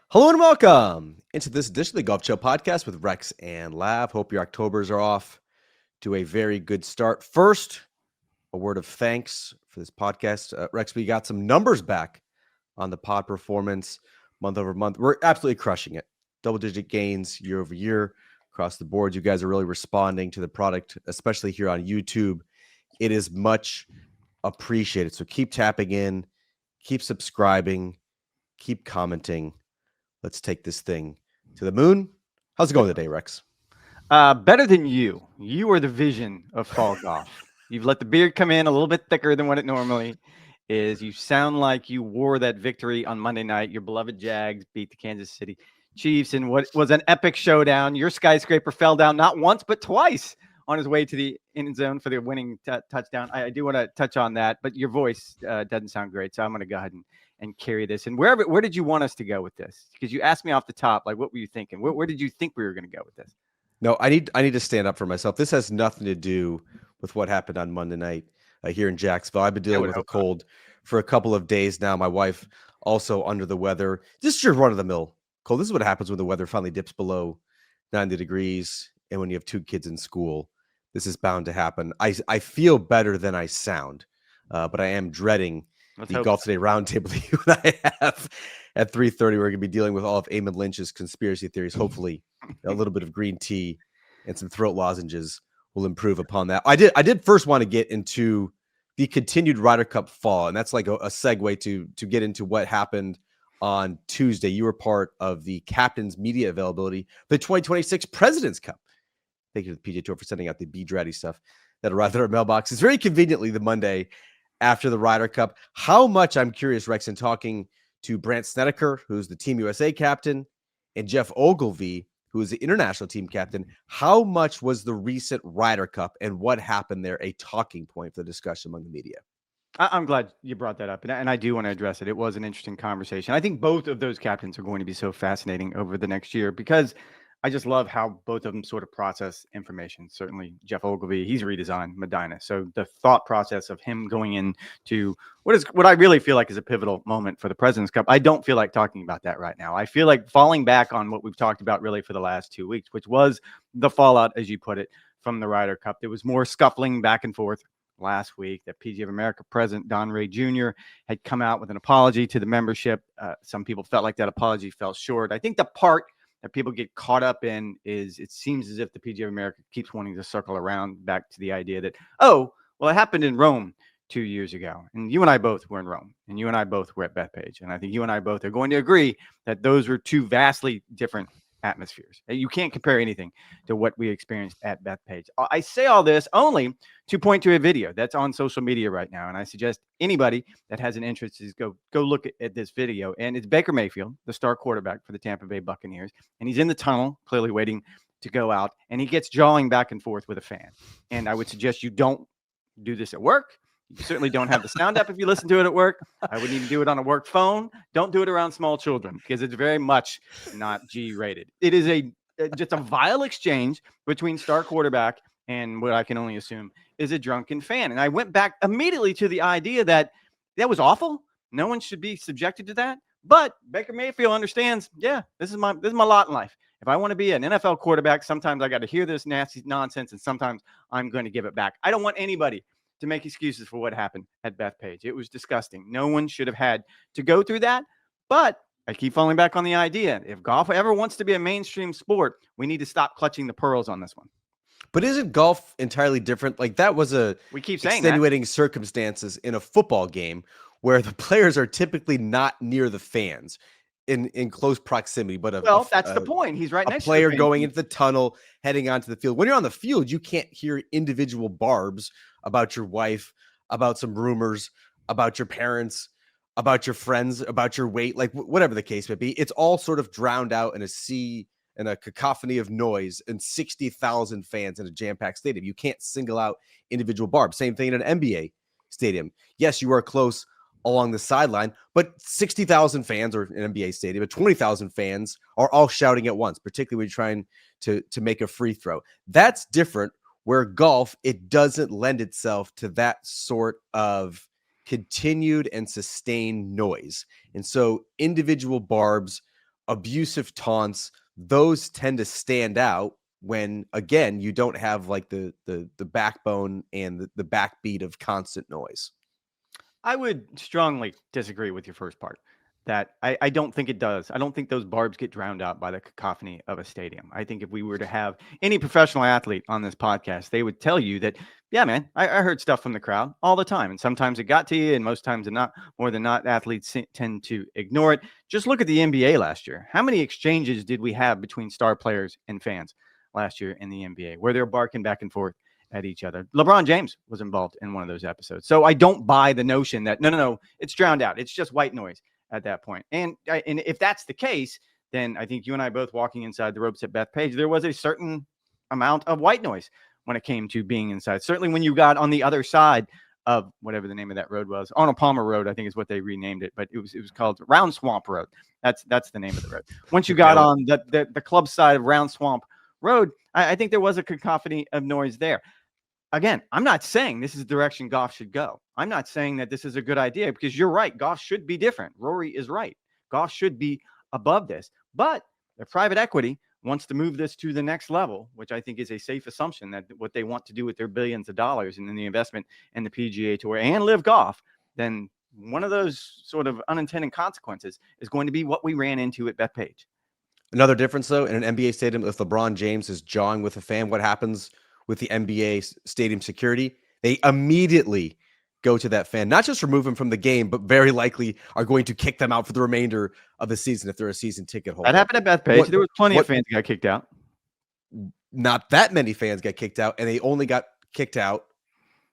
Hello and welcome into this edition of the Golf Show podcast with Rex and Lav. Hope your Octobers are off to a very good start. First, a word of thanks for this podcast. Rex, we got some numbers back on the pod performance month over month. We're absolutely crushing it. Double-digit gains year over year across the board. You guys are really responding to the product, especially here on YouTube. It is much appreciated. So keep tapping in, keep subscribing, keep commenting. Let's take this thing to the moon. How's it going today, Rex? Better than you. You are the vision of fall golf. You've let the beard come in a little bit thicker than what it normally is. You sound like you wore that victory on Monday night. Your beloved Jags beat the Kansas City Chiefs in what was an epic showdown. Your skyscraper fell down not once, but twice on his way to the end zone for the winning touchdown. I do want to touch on that, but your voice doesn't sound great, so I'm going to go ahead and carry this. And where did you want us to go with this? Because you asked me off the top, like, what were you thinking? Where did you think we were going to go with this? No, I need to stand up for myself. This has nothing to do with what happened on Monday night here in Jacksonville. I've been dealing with a cold for a couple of days now. My wife also under the weather. Just your run-of-the-mill cold. This is what happens when the weather finally dips below 90 degrees and when you have two kids in school. This is bound to happen. I feel better than I sound, but I am dreading the Golf Today Roundtable that you and I have at 3:30. We're going to be dealing with all of Eamon Lynch's conspiracy theories. Hopefully, a little bit of green tea and some throat lozenges will improve upon that. I did first want to get into the continued Ryder Cup fall, and that's like a segue to get into what happened on Tuesday. You were part of the captain's media availability for the 2026 President's Cup. Thank you to the PGA Tour for sending out the B-Dratty stuff that arrived at our mailbox. It's very conveniently the Monday after the Ryder Cup. How much, I'm curious, Rex, in talking to Brandt Snedeker, who's the Team USA captain, and Jeff Ogilvy, who is the international team captain, how much was the recent Ryder Cup and what happened there a talking point for the discussion among the media? I'm glad you brought that up, and I do want to address it. It was an interesting conversation. I think both of those captains are going to be so fascinating over the next year because I just love how both of them sort of process information. Certainly, Jeff Ogilvy, he's redesigned Medina. So the thought process of him going into what I really feel like is a pivotal moment for the President's Cup, I don't feel like talking about that right now. I feel like falling back on what we've talked about really for the last 2 weeks, which was the fallout, as you put it, from the Ryder Cup. There was more scuffling back and forth last week that PGA of America President Don Ray Jr. had come out with an apology to the membership. Some people felt like that apology fell short. I think the part that people get caught up in is it seems as if the PGA of America keeps wanting to circle around back to the idea that, oh, well, it happened in Rome 2 years ago. And you and I both were in Rome, and you and I both were at Bethpage. And I think you and I both are going to agree that those were two vastly different atmospheres. You can't compare anything to what we experienced at Bethpage. I say all this only to point to a video that's on social media right now, and I suggest anybody that has an interest is go look at this video. And it's Baker Mayfield, the star quarterback for the Tampa Bay Buccaneers, and he's in the tunnel, clearly waiting to go out, and he gets jawing back and forth with a fan. And I would suggest you don't do this at work. You certainly don't have the sound up if you listen to it at work. I would need to do it on a work phone. Don't do it around small children because it's very much not G-rated. It is just a vile exchange between star quarterback and what I can only assume is a drunken fan. And I went back immediately to the idea that was awful. No one should be subjected to that. But Baker Mayfield understands, yeah, this is my lot in life. If I want to be an NFL quarterback, sometimes I got to hear this nasty nonsense, and sometimes I'm going to give it back. I don't want anybody to make excuses for what happened at Bethpage. It was disgusting. No one should have had to go through that. But I keep falling back on the idea. If golf ever wants to be a mainstream sport, we need to stop clutching the pearls on this one. But isn't golf entirely different? Like that was we keep saying extenuating circumstances in a football game where the players are typically not near the fans in close proximity. But that's the point. He's right next to the player going into the tunnel, heading onto the field. When you're on the field, you can't hear individual barbs about your wife, about some rumors, about your parents, about your friends, about your weight, like whatever the case may be. It's all sort of drowned out in a sea and a cacophony of noise and 60,000 fans in a jam-packed stadium. You can't single out individual barbs. Same thing in an NBA stadium. Yes, you are close along the sideline, but 60,000 fans, or an NBA stadium, but 20,000 fans are all shouting at once, particularly when you're trying to make a free throw. That's different. Where golf, it doesn't lend itself to that sort of continued and sustained noise. And so individual barbs abusive taunts, those tend to stand out when, again, you don't have like the backbone and the backbeat of constant noise. I would strongly disagree with your first part. That I don't think it does. I don't think those barbs get drowned out by the cacophony of a stadium. I think if we were to have any professional athlete on this podcast, they would tell you that, yeah, man, I heard stuff from the crowd all the time. And sometimes it got to you, and most times not, more than not, athletes tend to ignore it. Just look at the NBA last year. How many exchanges did we have between star players and fans last year in the NBA where they're barking back and forth at each other? LeBron James was involved in one of those episodes. So I don't buy the notion that, no, it's drowned out. It's just white noise at that point. And if that's the case, then I think you and I both walking inside the ropes at Bethpage, there was a certain amount of white noise when it came to being inside. Certainly when you got on the other side of whatever the name of that road was, Arnold Palmer Road, I think is what they renamed it, but it was called Round Swamp Road. That's the name of the road. Once you got on the club side of Round Swamp Road, I think there was a cacophony of noise there. Again, I'm not saying this is the direction golf should go. I'm not saying that this is a good idea, because you're right. Golf should be different. Rory is right. Golf should be above this. But the private equity wants to move this to the next level, which I think is a safe assumption that what they want to do with their billions of dollars and then the investment in the PGA Tour and Live Golf, then one of those sort of unintended consequences is going to be what we ran into at Bethpage. Another difference, though, in an NBA stadium, if LeBron James is jawing with a fan, what happens with the NBA stadium security? They immediately go to that fan, not just remove him from the game, but very likely are going to kick them out for the remainder of the season if they're a season ticket holder. That happened at Bethpage. There was plenty of fans that got kicked out. Not that many fans got kicked out, and they only got kicked out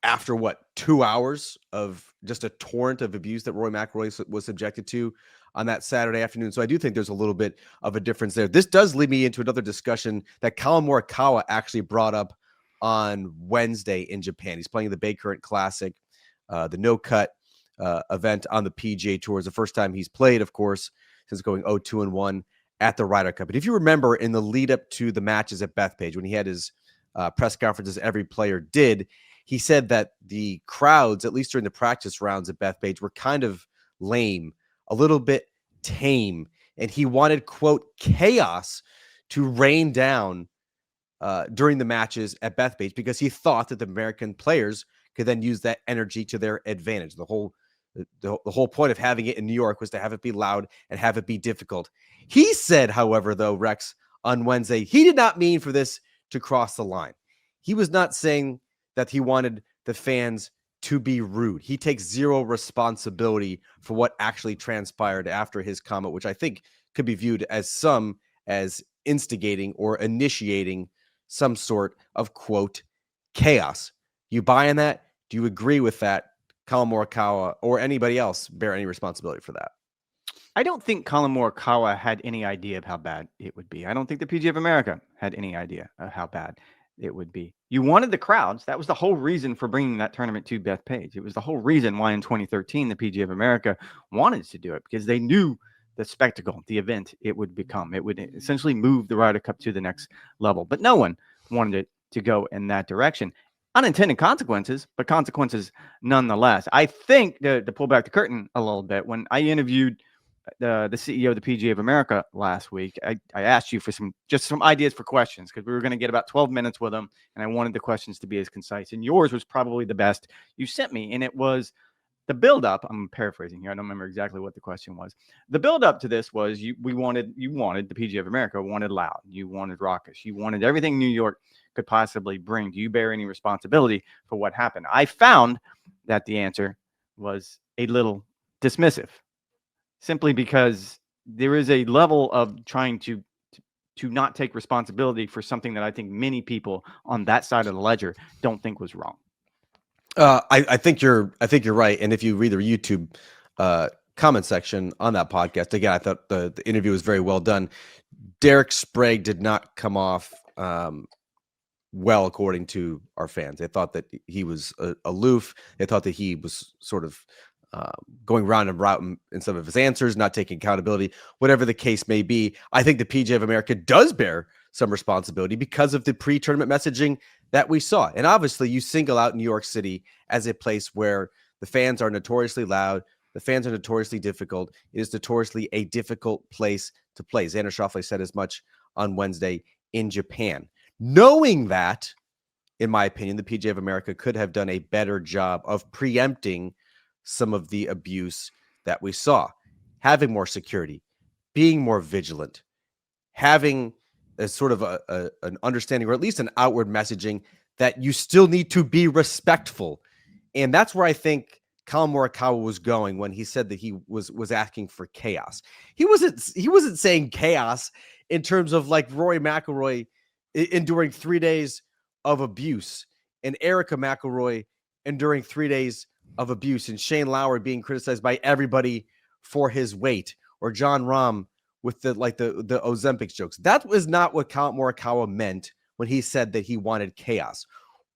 after 2 hours of just a torrent of abuse that Rory McIlroy was subjected to on that Saturday afternoon. So I do think there's a little bit of a difference there. This does lead me into another discussion that Collin Morikawa actually brought up on Wednesday in Japan. He's playing the Bay Current Classic, the no-cut event on the PGA Tour. It's the first time he's played, of course, since going 0-2-1 at the Ryder Cup. But if you remember, in the lead up to the matches at Bethpage, when he had his press conferences, every player did, he said that the crowds, at least during the practice rounds at Bethpage, were kind of lame, a little bit tame, and he wanted, quote, chaos to rain down during the matches at Bethpage, because he thought that the American players could then use that energy to their advantage. The whole point of having it in New York was to have it be loud and have it be difficult. He said, however, though, Rex, on Wednesday, he did not mean for this to cross the line. He was not saying that he wanted the fans to be rude. He takes zero responsibility for what actually transpired after his comment, which I think could be viewed as instigating or initiating some sort of, quote, chaos. You buying that? Do you agree with that? Collin Morikawa or anybody else bear any responsibility for that? I don't think Collin Morikawa had any idea of how bad it would be. I don't think the PGA of America had any idea of how bad it would be. You wanted the crowds. That was the whole reason for bringing that tournament to Bethpage. It was the whole reason why in 2013 the PGA of America wanted to do it, because they knew the spectacle, the event it would become. It would essentially move the Ryder Cup to the next level. But no one wanted it to go in that direction. Unintended consequences, but consequences nonetheless. I think to pull back the curtain a little bit, when I interviewed the CEO of the PGA of America last week, I asked you for some ideas for questions, because we were going to get about 12 minutes with him, and I wanted the questions to be as concise. And yours was probably the best you sent me, and it was the buildup. I'm paraphrasing here. I don't remember exactly what the question was. The buildup to this was you wanted the PGA of America wanted loud, you wanted raucous, you wanted everything New York could possibly bring. Do you bear any responsibility for what happened? I found that the answer was a little dismissive, simply because there is a level of trying to not take responsibility for something that I think many people on that side of the ledger don't think was wrong. I think you're right. And if you read the YouTube comment section on that podcast, again, I thought the interview was very well done. Derek Sprague did not come off well, according to our fans. They thought that he was aloof. They thought that he was sort of going round and round in some of his answers, not taking accountability, whatever the case may be. I think the PGA of America does bear some responsibility because of the pre-tournament messaging that we saw. And obviously you single out New York City as a place where the fans are notoriously loud, The fans are notoriously difficult. It is notoriously a difficult place to play. Xander Schauffele said as much on Wednesday in Japan. Knowing that, in my opinion, the PGA of America could have done a better job of preempting some of the abuse that we saw, having more security, being more vigilant, having a sort of an understanding, or at least an outward messaging that you still need to be respectful. And that's where I think Collin Morikawa was going when he said that he was asking for chaos. He wasn't saying chaos in terms of like Rory McIlroy enduring 3 days of abuse, and Erica McIlroy enduring 3 days of abuse, and Shane Lowry being criticized by everybody for his weight, or John Rahm with the Ozempic jokes. That was not what Collin Morikawa meant when he said that he wanted chaos.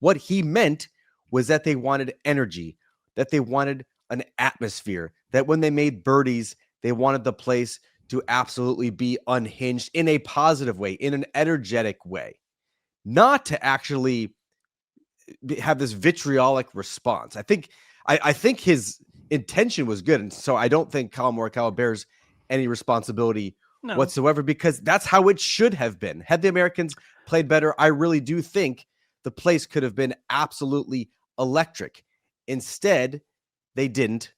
What he meant was that they wanted energy, that they wanted an atmosphere, that when they made birdies, they wanted the place to absolutely be unhinged in a positive way, in an energetic way, not to actually have this vitriolic response. I think his intention was good, and so I don't think Collin Morikawa bears any responsibility whatsoever, because that's how it should have been. Had the Americans played better, I really do think the place could have been absolutely electric. Instead, they didn't.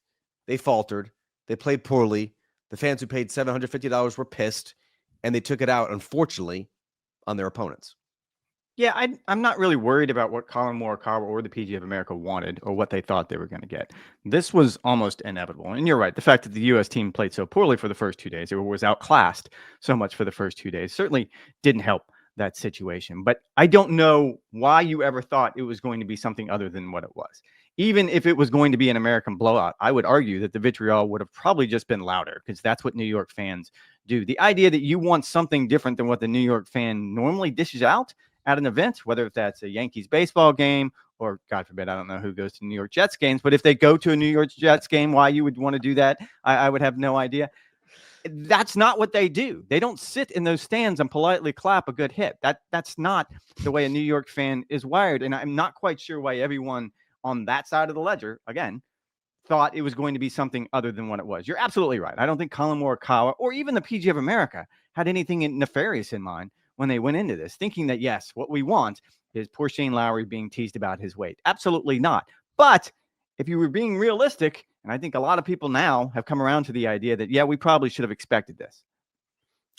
They faltered. They played poorly. The fans who paid $750 were pissed, and they took it out, unfortunately, on their opponents. Yeah, I'm not really worried about what Collin Morikawa or the PGA of America wanted or what they thought they were going to get. This was almost inevitable. And you're right. The fact that the U.S. team played so poorly for the first 2 days, it was outclassed so much for the first 2 days, certainly didn't help that situation. But I don't know why you ever thought it was going to be something other than what it was. Even if it was going to be an American blowout, I would argue that the vitriol would have probably just been louder, because that's what New York fans do. The idea that you want something different than what the New York fan normally dishes out at an event, whether that's a Yankees baseball game or, God forbid, I don't know who goes to New York Jets games, but if they go to a New York Jets game, why you would want to do that, I would have no idea. That's not what they do. They don't sit in those stands and politely clap a good hit. That's not the way a New York fan is wired. And I'm not quite sure why everyone on that side of the ledger, again, thought it was going to be something other than what it was. You're absolutely right. I don't think Collin Morikawa or even the PGA of America had anything nefarious in mind when they went into this, thinking that, yes, what we want is poor Shane Lowry being teased about his weight. Absolutely not. But if you were being realistic, and I think a lot of people now have come around to the idea that, yeah, we probably should have expected this.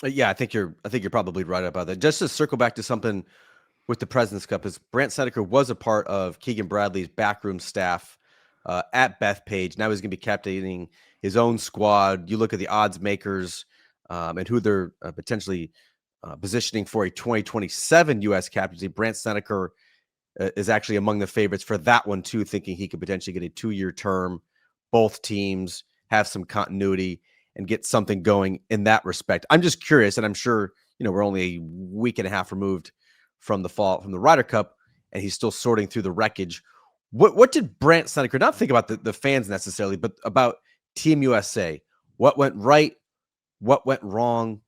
Yeah, I think you're probably right about that. Just to circle back to something with the President's Cup, is Brandt Snedeker was a part of Keegan Bradley's backroom staff at Bethpage. Now he's going to be captaining his own squad. You look at the odds makers and who they're potentially positioning for a 2027 U.S. captaincy. Brandt Snedeker is actually among the favorites for that one too, thinking he could potentially get a 2-year term. Both teams have some continuity and get something going in that respect. I'm just curious, and I'm sure we're only a week and a half removed from the Ryder Cup, and he's still sorting through the wreckage. What did Brandt Snedeker not think about the fans necessarily, but about Team USA? What went right? What went wrong?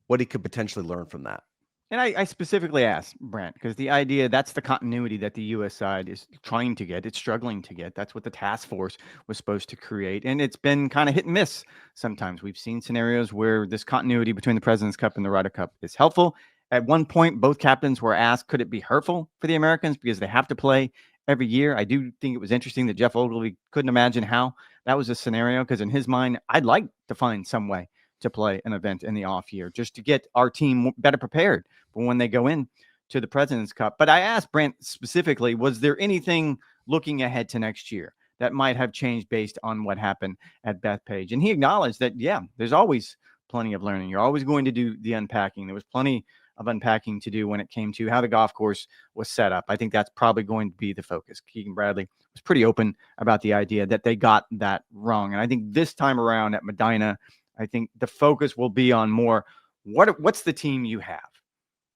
What he could potentially learn from that? And I specifically asked Brandt, because the idea, that's the continuity that the U.S. side is trying to get. It's struggling to get. That's what the task force was supposed to create. And it's been kind of hit and miss sometimes. We've seen scenarios where this continuity between the President's Cup and the Ryder Cup is helpful. At one point, both captains were asked, could it be hurtful for the Americans because they have to play every year? I do think it was interesting that Jeff Ogilvy couldn't imagine how that was a scenario, because in his mind, I'd like to find some way to play an event in the off year just to get our team better prepared for when they go in to the President's Cup. But I asked Brandt specifically, was there anything looking ahead to next year that might have changed based on what happened at Bethpage? And he acknowledged that, yeah, there's always plenty of learning. You're always going to do the unpacking. There was plenty of unpacking to do when it came to how the golf course was set up. I think that's probably going to be the focus. Keegan Bradley was pretty open about the idea that they got that wrong. And I think this time around at Medina, I think the focus will be on more, what's the team you have?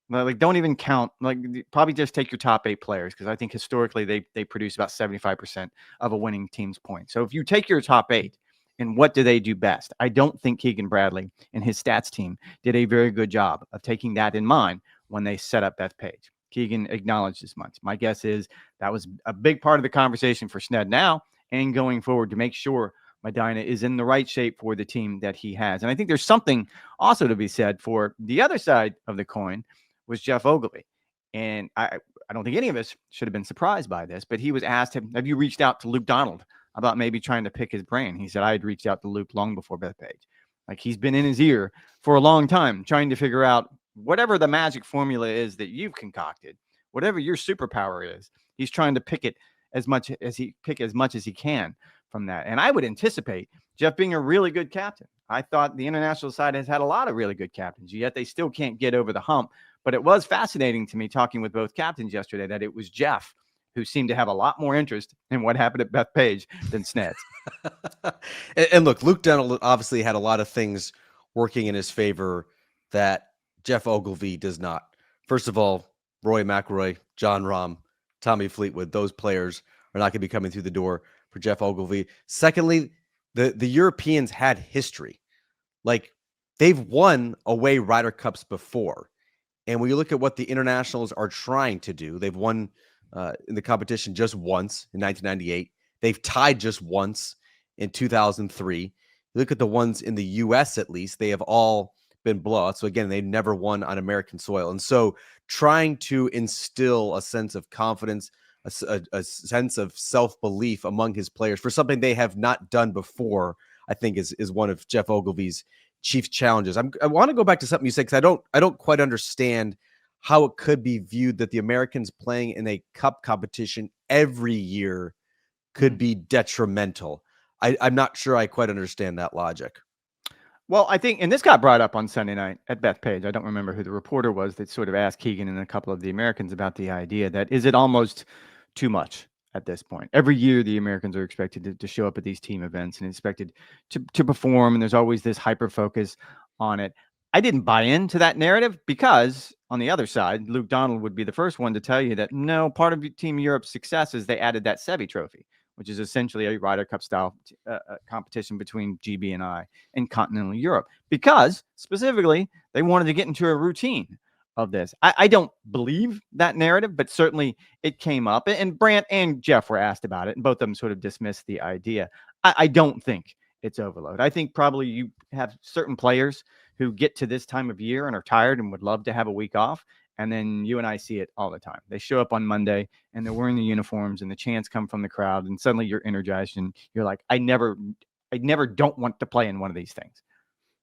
Like, don't even count, like, probably just take your top 8 players, because I think historically they produce about 75% of a winning team's points. So if you take your top 8, and what do they do best? I don't think Keegan Bradley and his stats team did a very good job of taking that in mind when they set up Bethpage. Keegan acknowledged as much. My guess is that was a big part of the conversation for Sned now and going forward, to make sure Medina is in the right shape for the team that he has. And I think there's something also to be said for the other side of the coin was Jeff Ogilvy. And I don't think any of us should have been surprised by this, but he was asked, have you reached out to Luke Donald about maybe trying to pick his brain? He said, I had reached out to Luke long before Bethpage. Like, he's been in his ear for a long time trying to figure out whatever the magic formula is that you've concocted, whatever your superpower is. He's trying to pick as much as he can from that. And I would anticipate Jeff being a really good captain. I thought the international side has had a lot of really good captains, yet they still can't get over the hump. But it was fascinating to me talking with both captains yesterday that it was Jeff who seemed to have a lot more interest in what happened at Bethpage than Sneds. And look, Luke Donald obviously had a lot of things working in his favor that Jeff Ogilvy does not. First of all, Rory McIlroy, Jon Rahm, Tommy Fleetwood, those players are not going to be coming through the door for Jeff Ogilvy. Secondly, the Europeans had history. Like, they've won away Ryder Cups before. And when you look at what the internationals are trying to do, they've won in the competition just once in 1998. They've tied just once in 2003. You look at the ones in the U.S., at least, they have all been blowouts. So again, they never won on American soil. And so trying to instill a sense of confidence, a sense of self-belief among his players for something they have not done before, I think is one of Jeff Ogilvy's chief challenges. I want to go back to something you said, because I don't quite understand how it could be viewed that the Americans playing in a cup competition every year could be detrimental. I'm not sure I quite understand that logic. Well, I think, and this got brought up on Sunday night at Bethpage. I don't remember who the reporter was that sort of asked Keegan and a couple of the Americans about the idea that, is it almost too much at this point? Every year, the Americans are expected to show up at these team events and expected to perform, and there's always this hyper focus on it. I didn't buy into that narrative because on the other side, Luke Donald would be the first one to tell you that no, part of Team Europe's success is they added that Seve Trophy, which is essentially a Ryder Cup style competition between GB and I in continental Europe, because specifically they wanted to get into a routine of this. I don't believe that narrative, but certainly it came up, and Brandt and Jeff were asked about it, and both of them sort of dismissed the idea. I don't think it's overload. I think probably you have certain players who get to this time of year and are tired and would love to have a week off. And then you and I see it all the time. They show up on Monday and they're wearing the uniforms and the chants come from the crowd, and suddenly you're energized and you're like, I never don't want to play in one of these things.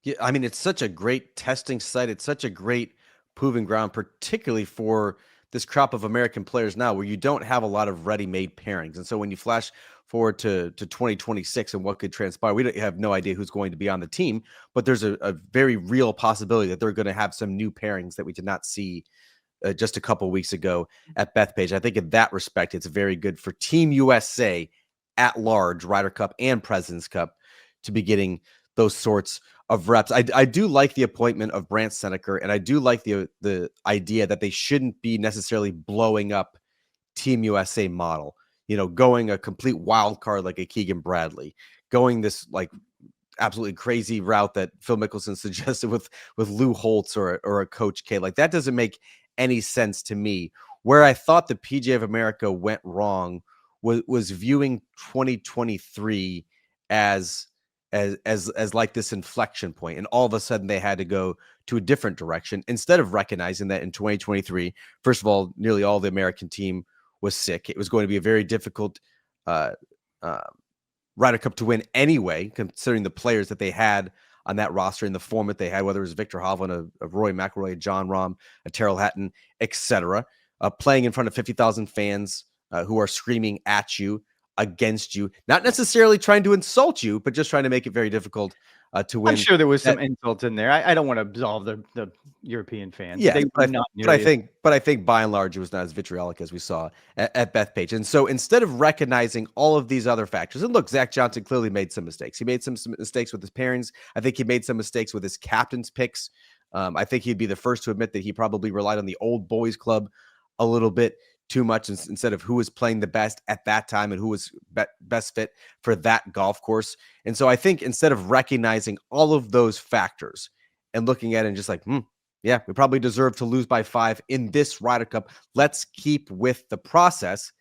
Yeah, I mean, it's such a great testing site. It's such a great proving ground, particularly for this crop of American players now, where you don't have a lot of ready-made pairings. And so when you flash forward to 2026 and what could transpire, we have no idea who's going to be on the team, but there's a very real possibility that they're going to have some new pairings that we did not see just a couple weeks ago at Bethpage. I think in that respect, it's very good for Team USA at large, Ryder Cup and President's Cup, to be getting those sorts of reps. I do like the appointment of Brandt Snedeker, and I do like the idea that they shouldn't be necessarily blowing up Team USA model, going a complete wild card like a Keegan Bradley, going this like absolutely crazy route that Phil Mickelson suggested with Lou Holtz or a Coach K. Like, that doesn't make any sense to me. Where I thought the PGA of America went wrong was viewing 2023 as like this inflection point, and all of a sudden they had to go to a different direction instead of recognizing that in 2023, first of all, nearly all the American team was sick. It was going to be a very difficult Ryder Cup to win anyway, considering the players that they had on that roster in the format they had, whether it was Victor Hovland, a Rory McIlroy, a Jon Rahm, a Tyrrell Hatton, etc. Playing in front of 50,000 fans who are screaming at you, against you, not necessarily trying to insult you, but just trying to make it very difficult to win. I'm sure there was some insults in there. I don't want to absolve the European fans. Yeah, but I think by and large it was not as vitriolic as we saw at Bethpage. And so instead of recognizing all of these other factors, and look, Zach Johnson clearly made some mistakes. He made some mistakes with his pairings. I think he made some mistakes with his captain's picks. I think he'd be the first to admit that he probably relied on the old boys club a little bit too much instead of who was playing the best at that time and who was best fit for that golf course. And so I think instead of recognizing all of those factors and looking at it and just like, yeah, we probably deserve to lose by 5 in this Ryder Cup, let's keep with the process.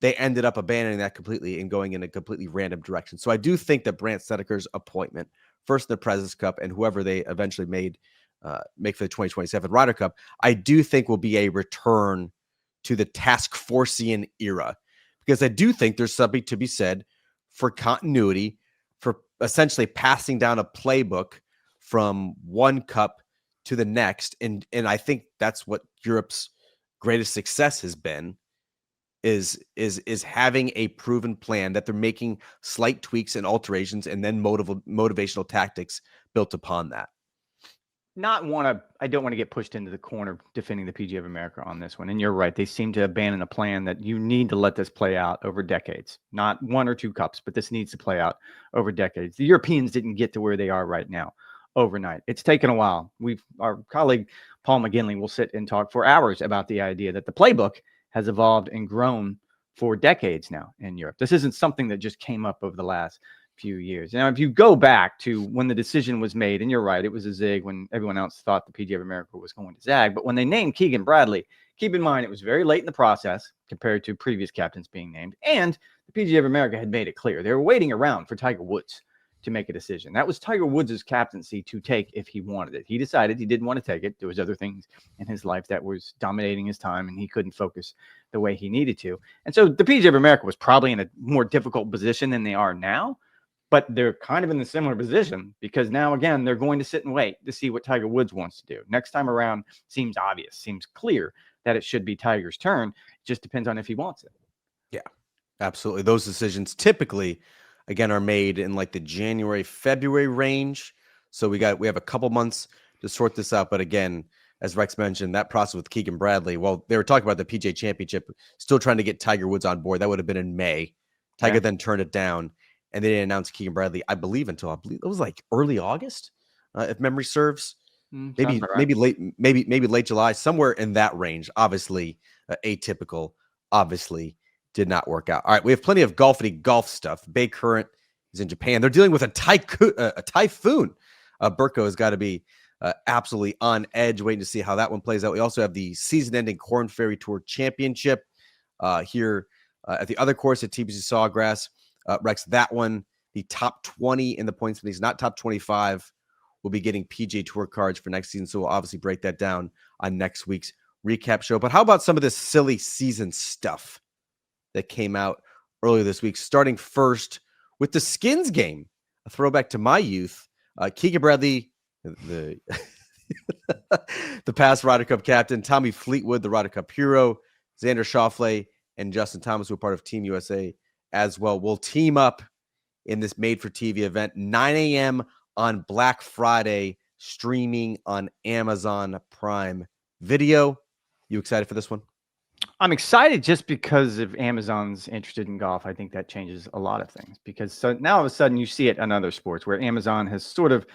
they ended up abandoning that completely and going in a completely random direction. So I do think that Brandt Snedeker's appointment, first in the Prez Cup and whoever they eventually make for the 2027 Ryder Cup, I do think will be a return to the task forceian era, because I do think there's something to be said for continuity, for essentially passing down a playbook from one cup to the next. And I think that's what Europe's greatest success has been, is having a proven plan that they're making slight tweaks and alterations and then motivational tactics built upon that. I don't want to get pushed into the corner defending the PGA of America on this one. And you're right. They seem to abandon a plan that you need to let this play out over decades, not 1 or 2 cups, but this needs to play out over decades. The Europeans didn't get to where they are right now overnight. It's taken a while. Our colleague Paul McGinley will sit and talk for hours about the idea that the playbook has evolved and grown for decades now in Europe. This isn't something that just came up over the last few years. Now, if you go back to when the decision was made, and you're right, it was a zig when everyone else thought the PGA of America was going to zag. But when they named Keegan Bradley, keep in mind it was very late in the process compared to previous captains being named. And the PGA of America had made it clear they were waiting around for Tiger Woods to make a decision. That was Tiger Woods' captaincy to take if he wanted it. He decided he didn't want to take it. There was other things in his life that was dominating his time, and he couldn't focus the way he needed to. And so the PGA of America was probably in a more difficult position than they are now. But they're kind of in a similar position, because now, again, they're going to sit and wait to see what Tiger Woods wants to do. Next time around seems obvious, seems clear that it should be Tiger's turn. It just depends on if he wants it. Yeah, absolutely. Those decisions typically, again, are made in like the January, February range. So we have a couple months to sort this out. But again, as Rex mentioned, that process with Keegan Bradley, well, they were talking about the PGA Championship, still trying to get Tiger Woods on board. That would have been in May. Tiger then turned it down. And they didn't announce Keegan Bradley, I believe it was like early August, if memory serves. Maybe late July, somewhere in that range. Obviously, atypical. Obviously, did not work out. All right, we have plenty of golf stuff. Bay Current is in Japan. They're dealing with a typhoon. Burko has got to be absolutely on edge, waiting to see how that one plays out. We also have the season-ending Corn Ferry Tour Championship here at the other course at TPC Sawgrass. Rex, that one, the top 20 in the points standings, not top 25, will be getting PGA Tour cards for next season. So we'll obviously break that down on next week's recap show. But how about some of this silly season stuff that came out earlier this week, starting first with the skins game, a throwback to my youth. Keegan Bradley, the past Ryder Cup captain, Tommy Fleetwood, the Ryder Cup hero, Xander Schauffele, and Justin Thomas, who are part of Team USA as well, will team up in this made-for-TV event, 9 a.m. on Black Friday, streaming on Amazon Prime Video. You excited for this one? I'm excited just because if Amazon's interested in golf. I think that changes a lot of things, because so now all of a sudden you see it in other sports where Amazon has sort of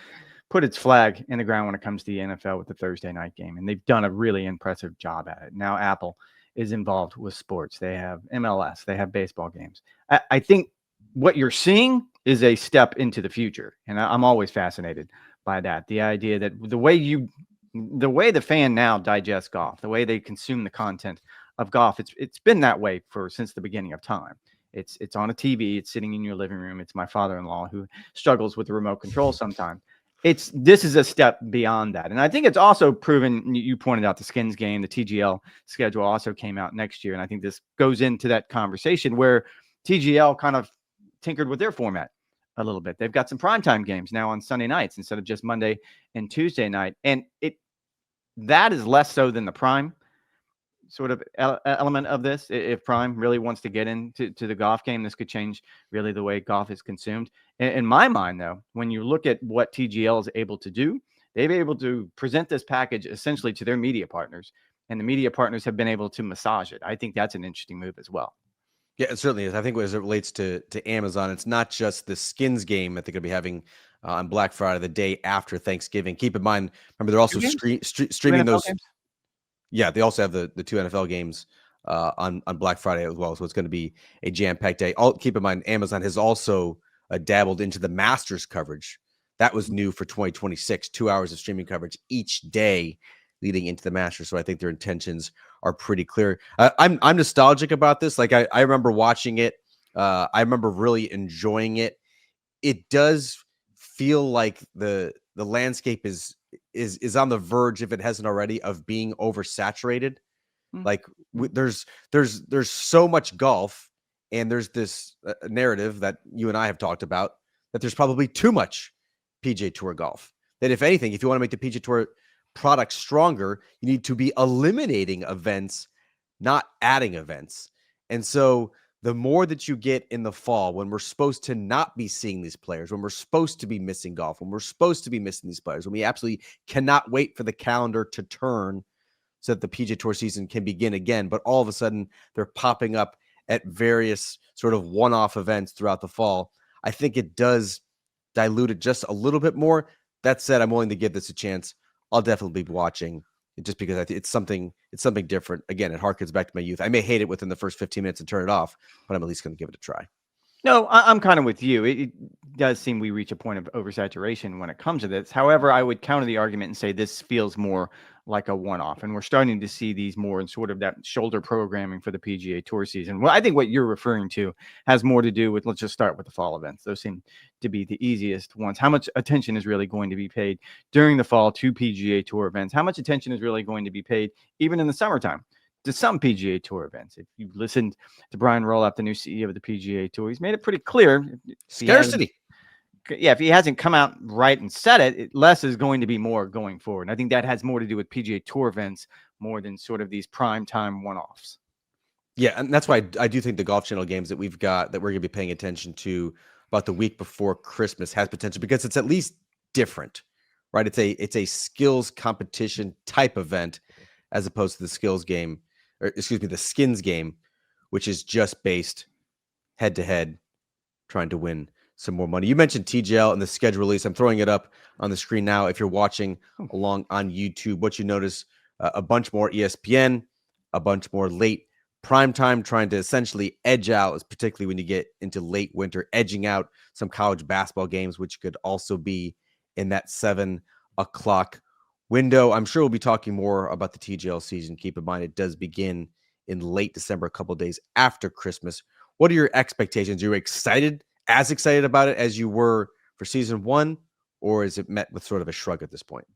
put its flag in the ground when it comes to the NFL with the Thursday night game, and they've done a really impressive job at it. Now Apple is involved with sports. They have MLS, they have baseball games. I think what you're seeing is a step into the future. And I'm always fascinated by that. The idea that the way the fan now digests golf, the way they consume the content of golf, it's been that way since the beginning of time. It's on a TV, it's sitting in your living room. It's my father-in-law who struggles with the remote control sometimes. This is a step beyond that. And I think it's also proven, you pointed out the skins game, the TGL schedule also came out next year. And I think this goes into that conversation where TGL kind of tinkered with their format a little bit. They've got some primetime games now on Sunday nights instead of just Monday and Tuesday night. And that is less so than the prime sort of element of this. If prime really wants to get into the golf game, this could change really the way golf is consumed. In my mind, though, when you look at what TGL is able to do, they've been able to present this package essentially to their media partners, and the media partners have been able to massage it. I think that's an interesting move as well. Yeah, it certainly is. I think as it relates to Amazon, it's not just the skins game that they're going to be having on Black Friday, the day after Thanksgiving. Keep in mind, remember, they're also streaming those. Games? Yeah, they also have the 2 NFL games on Black Friday as well. So it's going to be a jam-packed day. Keep in mind, Amazon has also dabbled into the Masters coverage. That was new for 2026, 2 hours of streaming coverage each day leading into the Masters. So I think their intentions are pretty clear. I'm nostalgic about this. Like I remember watching it. I remember really enjoying it. It does feel like the landscape is on the verge, if it hasn't already, of being oversaturated. Like there's so much golf, and there's this narrative that you and I have talked about that there's probably too much PGA Tour golf. That if anything, if you want to make the PGA Tour product stronger, you need to be eliminating events, not adding events. And so the more that you get in the fall, when we're supposed to not be seeing these players, when we're supposed to be missing golf, when we're supposed to be missing these players, when we absolutely cannot wait for the calendar to turn so that the PGA Tour season can begin again, but all of a sudden they're popping up at various sort of one-off events throughout the fall, I think it does dilute it just a little bit more. That said, I'm willing to give this a chance. I'll definitely be watching just because it's something different. Again, it harkens back to my youth. I may hate it within the first 15 minutes and turn it off, but I'm at least going to give it a try. No, I'm kind of with you. It does seem we reach a point of oversaturation when it comes to this. However, I would counter the argument and say this feels more like a one-off, and we're starting to see these more in sort of that shoulder programming for the PGA Tour season. Well, I think what you're referring to has more to do with, let's just start with the fall events. Those seem to be the easiest ones. How much attention is really going to be paid during the fall to PGA Tour events? How much attention is really going to be paid even in the summertime to some PGA Tour events? If you listened to Brian Roloff, the new CEO of the PGA Tour, he's made it pretty clear. Scarcity. If he hasn't come out right and said it, less is going to be more going forward. And I think that has more to do with PGA Tour events more than sort of these prime time one-offs. Yeah, and that's why I do think the Golf Channel games that we've got that we're going to be paying attention to about the week before Christmas has potential because it's at least different, right? It's a skills competition type event as opposed to the skills game, or excuse me, the skins game, which is just based head to head, trying to win some more money. You mentioned TGL and the schedule release. I'm throwing it up on the screen now. If you're watching along on YouTube, what you notice, a bunch more ESPN, a bunch more late primetime, trying to essentially edge out, particularly when you get into late winter, edging out some college basketball games, which could also be in that 7 o'clock window. I'm sure we'll be talking more about the TGL season. Keep in mind, it does begin in late December, a couple of days after Christmas. What are your expectations? Are you as excited about it as you were for season one, or is it met with sort of a shrug at this point?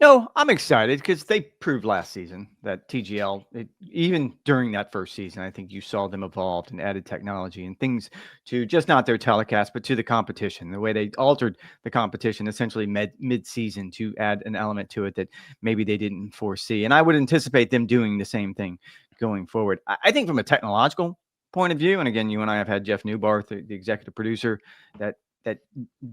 No, I'm excited because they proved last season that TGL, even during that first season, I think you saw them evolved and added technology and things to just not their telecast, but to the competition. The way they altered the competition essentially mid-season to add an element to it that maybe they didn't foresee. And I would anticipate them doing the same thing going forward. I think from a technological point of view, and again, you and I have had Jeff Newbarth, the executive producer, that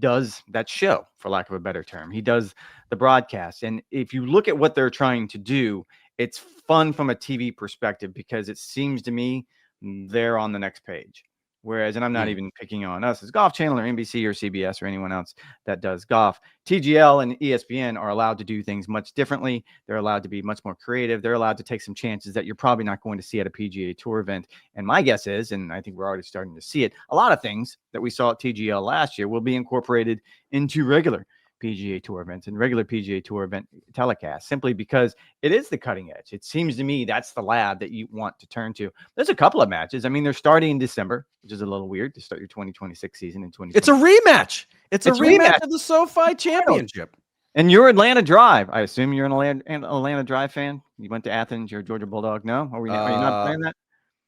does that show, for lack of a better term. He does the broadcast. And if you look at what they're trying to do, it's fun from a TV perspective because it seems to me they're on the next page. Whereas, and I'm not even picking on us as Golf Channel or NBC or CBS or anyone else that does golf. TGL and ESPN are allowed to do things much differently. They're allowed to be much more creative. They're allowed to take some chances that you're probably not going to see at a PGA Tour event. And my guess is, and I think we're already starting to see it, a lot of things that we saw at TGL last year will be incorporated into regular PGA Tour events and regular PGA Tour event telecasts, simply because it is the cutting edge. It seems to me that's the lab that you want to turn to. There's a couple of matches. I mean, they're starting in December, which is a little weird to start your 2026 season in 2020. It's a rematch. It's a rematch of the SoFi Championship. And you're Atlanta Drive. I assume you're an Atlanta Drive fan. You went to Athens. You're a Georgia Bulldog. No? Are you not playing that?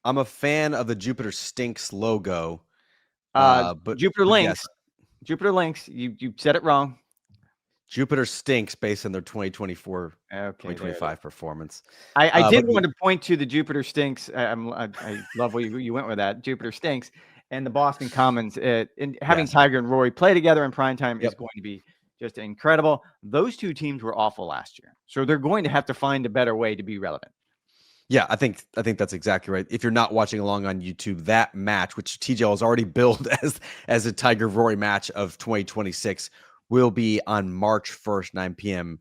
I'm a fan of the Jupiter Stinks logo. But Jupiter Lynx. Yes. Jupiter Lynx. You said it wrong. Jupiter stinks based on their 2024, 2025 performance. I did want to point to the Jupiter Stinks. I love where you went with that. Jupiter Stinks and the Boston Commons. And having Tiger and Rory play together in primetime is going to be just incredible. Those two teams were awful last year, so they're going to have to find a better way to be relevant. Yeah, I think that's exactly right. If you're not watching along on YouTube, that match, which TGL has already billed as a Tiger Rory match of 2026, will be on March 1st, 9 p.m.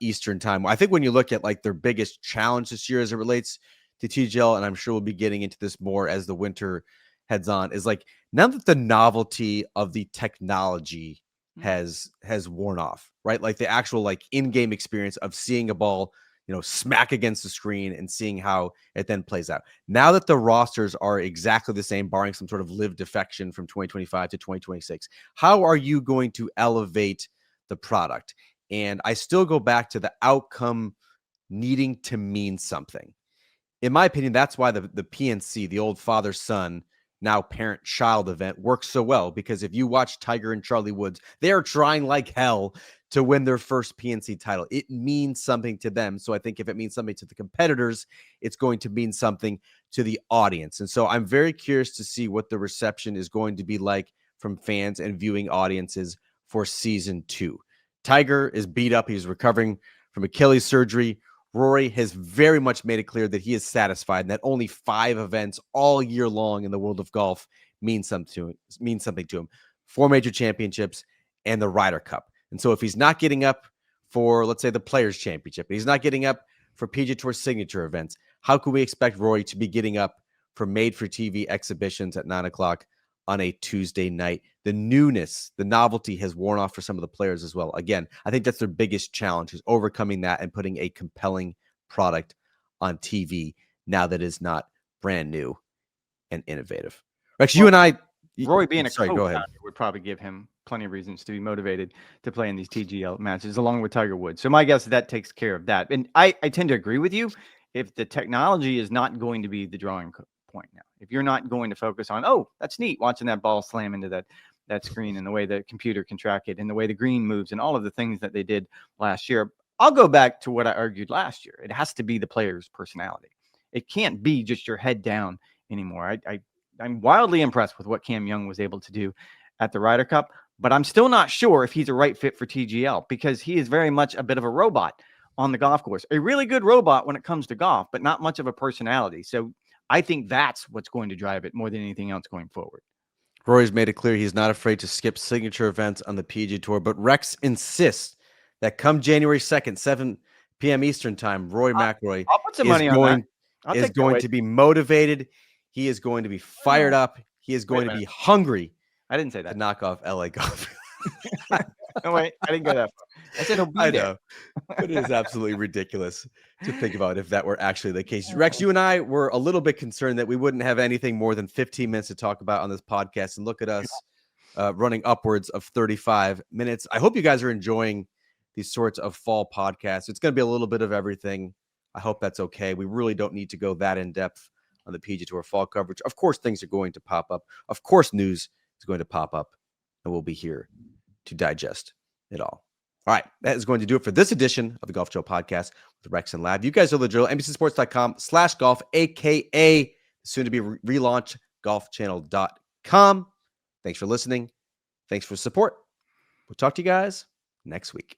Eastern time. I think when you look at like their biggest challenge this year as it relates to TGL, and I'm sure we'll be getting into this more as the winter heads on, is like now that the novelty of the technology has worn off, right? Like the actual like in-game experience of seeing a ball smack against the screen and seeing how it then plays out. Now that the rosters are exactly the same, barring some sort of live defection from 2025 to 2026, how are you going to elevate the product? And I still go back to the outcome needing to mean something. In my opinion, that's why the PNC, the old father-son, now parent-child event works so well, because if you watch Tiger and Charlie Woods, they are trying like hell to win their first PNC title. It means something to them. So I think if it means something to the competitors, it's going to mean something to the audience. And so I'm very curious to see what the reception is going to be like from fans and viewing audiences for season 2. Tiger is beat up. He's recovering from Achilles surgery. Rory has very much made it clear that he is satisfied and that only 5 events all year long in the world of golf mean something to him. 4 major championships and the Ryder Cup. And so if he's not getting up for, let's say, the Players' Championship, he's not getting up for PGA Tour signature events, how can we expect Rory to be getting up for made-for-TV exhibitions at 9 o'clock on a Tuesday night? The newness, the novelty has worn off for some of the players as well. Again, I think that's their biggest challenge, is overcoming that and putting a compelling product on TV now that is not brand new and innovative. Rex, you and I... Rory being a co-founder would probably give him plenty of reasons to be motivated to play in these TGL matches, along with Tiger Woods. So my guess is that takes care of that. And I tend to agree with you. If the technology is not going to be the drawing point now, if you're not going to focus on, oh, that's neat, watching that ball slam into that screen and the way the computer can track it and the way the green moves and all of the things that they did last year, I'll go back to what I argued last year. It has to be the player's personality. It can't be just your head down anymore. I'm wildly impressed with what Cam Young was able to do at the Ryder Cup, but I'm still not sure if he's a right fit for TGL, because he is very much a bit of a robot on the golf course. A really good robot when it comes to golf, but not much of a personality. So I think that's what's going to drive it more than anything else going forward. Rory's made it clear he's not afraid to skip signature events on the PGA Tour, but Rex insists that come January 2nd, 7 p.m. Eastern time, Rory McIlroy I'll put some money on that. Is going to be motivated. He is going to be fired up. He is going to be hungry. I didn't say that. To knock off LA Golf. No, wait, I didn't go that far. I said he'll be there. Know, but it is absolutely ridiculous to think about if that were actually the case. Rex, you and I were a little bit concerned that we wouldn't have anything more than 15 minutes to talk about on this podcast, and look at us running upwards of 35 minutes. I hope you guys are enjoying these sorts of fall podcasts. It's going to be a little bit of everything. I hope that's okay. We really don't need to go that in depth on the PGA Tour fall coverage. Of course, things are going to pop up. Of course, news is going to pop up, and we'll be here to digest it all. All right, that is going to do it for this edition of the Golf Show podcast with Rex and Lab. You guys know the drill. NBCSports.com/golf, a.k.a. soon to be relaunched golfchannel.com. Thanks for listening. Thanks for support. We'll talk to you guys next week.